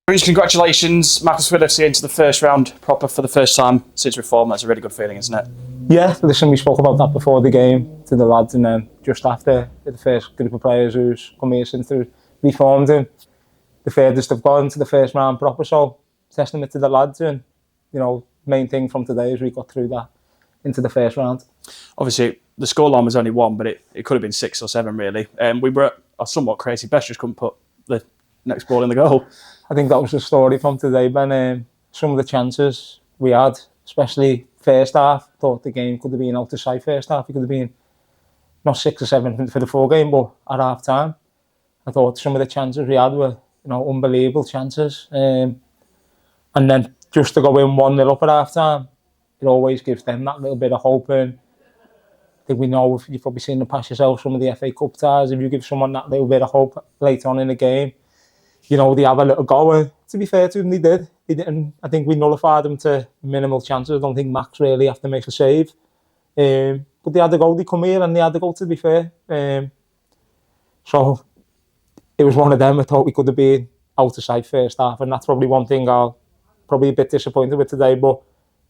Congratulations, Macclesfield FC into the first round proper for the first time since reform. That's a really good feeling, isn't it? Yeah, listen, we spoke about that before the game to the lads, and then just after, the first group of players who's come here since they're reformed, and the furthest they've gone to the first round proper. So, testament to the lads, and main thing from today is we got through that into the first round. Obviously, the scoreline was only 1, but it could have been 6 or 7 really. We were a somewhat crazy. Best just couldn't put the next ball in the goal. I think that was the story from today, Ben. Some of the chances we had, especially first half, thought the game could have been out of sight first half. It could have been not 6 or 7 for the full game, but at half time, I thought some of the chances we had were unbelievable chances. And then just to go in 1-0 up at half time, it always gives them that little bit of hope. And I think we know, if you've probably seen them pass yourself, some of the FA Cup ties, if you give someone that little bit of hope later on in the game, they have a little go. And to be fair to them, they did. They didn't. I think we nullified them to minimal chances. I don't think Max really have to make a save. But they had to go. They come here and they had to go, to be fair. So it was one of them. I thought we could have been out of sight first half. And that's probably one thing I'll probably a bit disappointed with today. But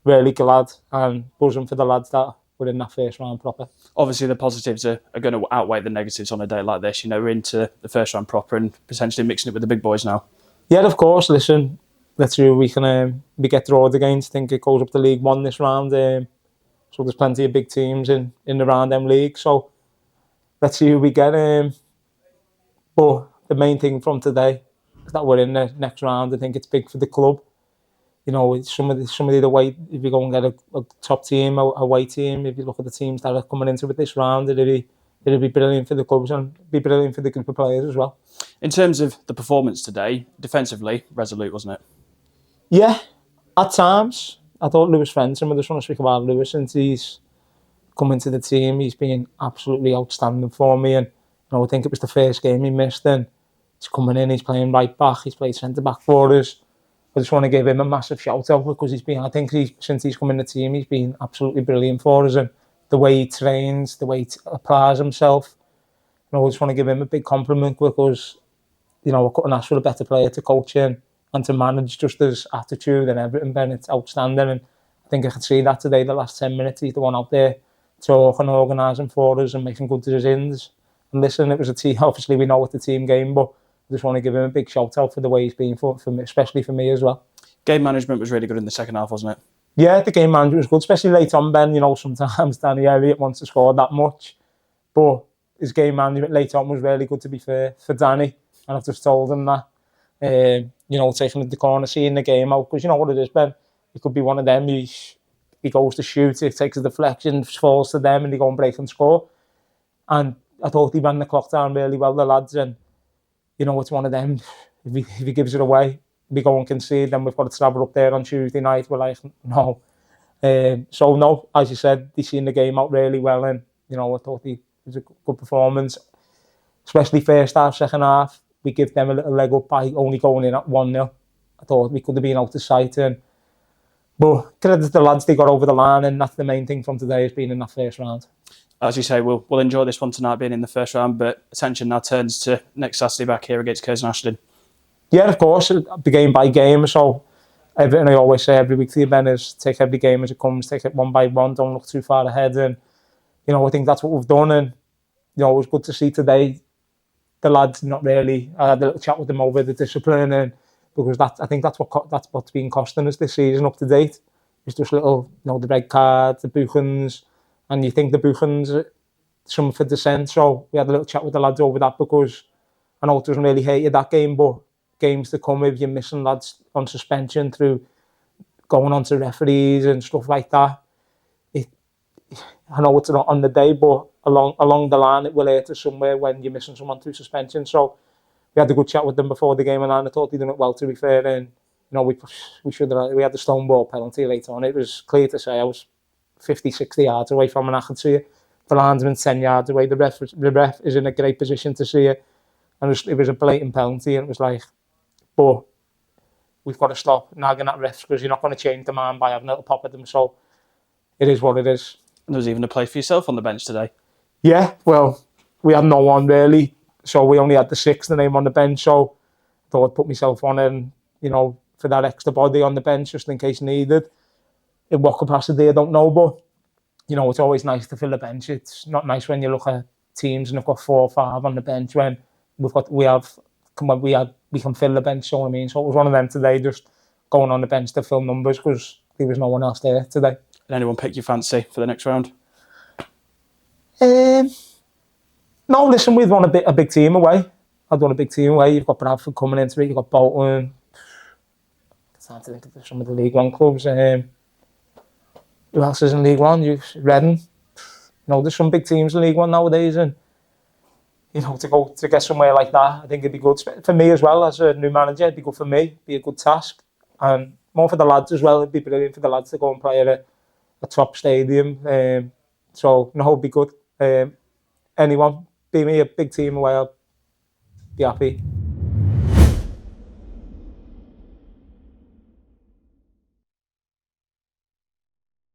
really glad and buzzing for the lads that were in that first round proper. Obviously, the positives are going to outweigh the negatives on a day like this. We're into the first round proper and potentially mixing it with the big boys now. Yeah, of course. Listen, let's see who we can get drawn against. I think it goes up to League One this round. So there's plenty of big teams in the round them league. So let's see who we get. But the main thing from today is that we're in the next round. I think it's big for the club. Some of the way, if you go and get a top team, a away team, if you look at the teams that are coming into it this round, it'll be brilliant for the clubs and be brilliant for the group of players as well. In terms of the performance today, defensively, resolute, wasn't it? Yeah, at times. I thought Lewis Fenton, we just want to speak about Lewis, since he's come into the team, he's been absolutely outstanding for me. And I think it was the first game he missed, and he's coming in, he's playing right back, he's played centre back for us. I just want to give him a massive shout out, because since he's come in the team, he's been absolutely brilliant for us, and the way he trains, the way he applies himself. I just want to give him a big compliment, because I couldn't ask for a better player to coach in and to manage. Just his attitude and everything, Ben, it's outstanding. And I think I could see that today, the last 10 minutes, he's the one out there talking, organising for us and making good decisions. And listen, it was a team, obviously we know it's a team game, but I just want to give him a big shout out for the way he's been for me, especially for me as well. Game management was really good in the second half, wasn't it? Yeah, the game management was good, especially late on, Ben. Sometimes Danny Elliott wants to score that much, but his game management late on was really good, to be fair, for Danny. And I've just told him that, taking the corner, seeing the game out, because you know what it is, Ben. It could be one of them. He goes to shoot, it takes a deflection, falls to them, and they go and break and score. And I thought he ran the clock down really well, the lads. And it's one of them. If he gives it away, we go and concede, then we've got to travel up there on Tuesday night. We're like, no. So no, as you said, they seen the game out really well, and I thought it was a good performance, especially first half, second half. We give them a little leg up by only going in at 1-0. I thought we could have been out of sight, but credit to the lads, they got over the line, and that's the main thing from today, has been in that first round. As you say, we'll enjoy this one tonight, being in the first round, but attention now turns to next Saturday back here against Curzon Ashton. Yeah, of course, it'll be game by game. So everything I always say every week to you, Ben, is take every game as it comes, take it one by one, don't look too far ahead. And I think that's what we've done. And it was good to see today the lads not really. I had a little chat with them over the discipline, and because I think that's what's been costing us this season up to date. It's just little, the red card, the bookings, and you think the bookings are some for dissent. So we had a little chat with the lads over that, because I know it doesn't really hate you, that game, but games to come, if you're missing lads on suspension through going on to referees and stuff like that, I know it's not on the day, but along the line it will hurt us somewhere when you're missing someone through suspension. So we had a good chat with them before the game, and I thought they done it well, to be fair. And we had the stonewall penalty later on. It was clear to say I was 50-60 yards away from, and I could see it. The linesman 10 yards away. The ref is in a great position to see it, and it was a blatant penalty. And it was like, but we've got to stop nagging at refs, because you're not going to change the man by having a little pop at them. So it is what it is. And there was even a place for yourself on the bench today. Yeah, well, we had no one really, so we only had the sixth name on the bench. So I thought I'd put myself on it, and you know, for that extra body on the bench just in case needed. In what capacity, I don't know, but you know, it's always nice to fill the bench. It's not nice when you look at teams and they've got 4 or 5 on the bench when we can fill the bench. So I mean, so it was one of them today, just going on the bench to fill numbers because there was no one else there today. Did anyone pick your fancy for the next round? No, listen, we've won a big team away. I've won a big team away. You've got Bradford coming into it. You've got Bolton. It's time to think of some of the League One clubs. Who else is in League One? Reading. You know, there's some big teams in League One nowadays, and you know, to get somewhere like that, I think it'd be good for me as well as a new manager. It'd be good for me. It'd be a good task, and more for the lads as well. It'd be brilliant for the lads to go and play at a top stadium. So no, it'd be good. Anyone, be me a big team away, I'll be happy.